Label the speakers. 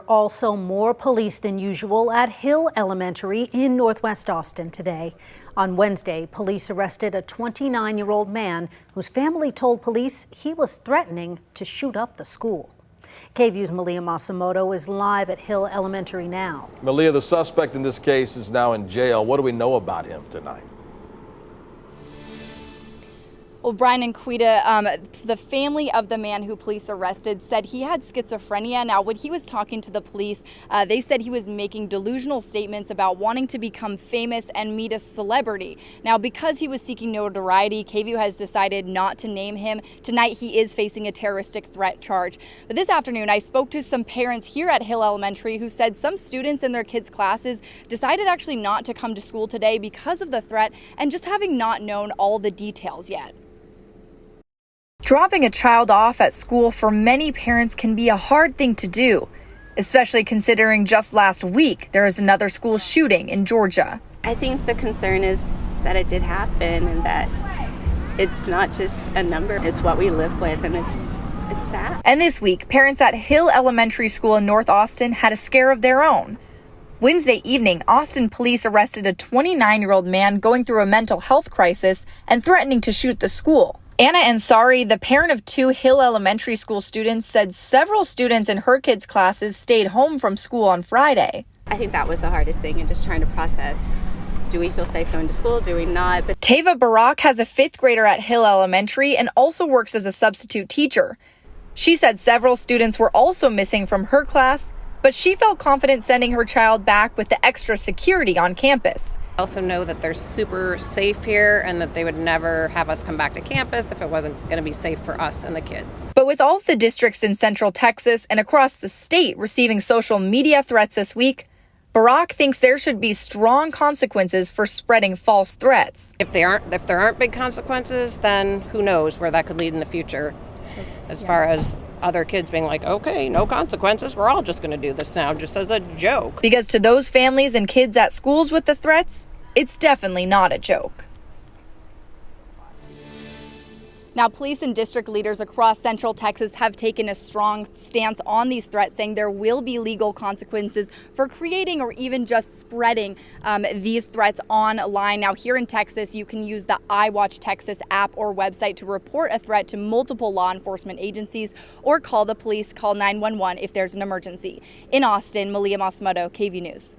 Speaker 1: Also more police than usual at Hill Elementary in Northwest Austin today. On Wednesday, police arrested a 29-year-old man whose family told police he was threatening to shoot up the school. KVUE's Malia Masamoto is live at Hill Elementary now.
Speaker 2: Malia, the suspect in this case is now in jail. What do we know about him tonight?
Speaker 3: Well, Brian and Quita, the family of the man who police arrested said he had schizophrenia. Now, when he was talking to the police, they said he was making delusional statements about wanting to become famous and meet a celebrity. Now, because he was seeking notoriety, KVUE has decided not to name him. Tonight, he is facing a terroristic threat charge. But this afternoon, I spoke to some parents here at Hill Elementary who said some students in their kids' classes decided actually not to come to school today because of the threat and just having not known all the details yet. Dropping a child off at school for many parents can be a hard thing to do, especially considering just last week there is another school shooting in Georgia.
Speaker 4: I think the concern is that it did happen and that it's not just a number, it's what we live with, and it's sad.
Speaker 3: And this week, parents at Hill Elementary School in North Austin had a scare of their own. Wednesday evening, Austin police arrested a 29-year-old man going through a mental health crisis and threatening to shoot the school. Anna Ansari, the parent of two Hill Elementary School students, said several students in her kids' classes stayed home from school on Friday.
Speaker 4: I think that was the hardest thing, and just trying to process, do we feel safe going to school, do we not? But
Speaker 3: Tava Barak has a fifth grader at Hill Elementary and also works as a substitute teacher. She said several students were also missing from her class, but she felt confident sending her child back with the extra security on campus.
Speaker 5: I also know that they're super safe here and that they would never have us come back to campus if it wasn't going to be safe for us and the kids.
Speaker 3: But with all of the districts in Central Texas and across the state receiving social media threats this week, Barak thinks there should be strong consequences for spreading false threats.
Speaker 5: If there aren't big consequences, then who knows where that could lead in the future, as far as other kids being like, okay, no consequences, we're all just going to do this now just as a joke.
Speaker 3: Because to those families and kids at schools with the threats, it's definitely not a joke. Now, police and district leaders across Central Texas have taken a strong stance on these threats, saying there will be legal consequences for creating or even just spreading these threats online. Now, here in Texas, you can use the iWatch Texas app or website to report a threat to multiple law enforcement agencies or call the police, call 911 if there's an emergency. In Austin, Malia Masamoto, KVUE News.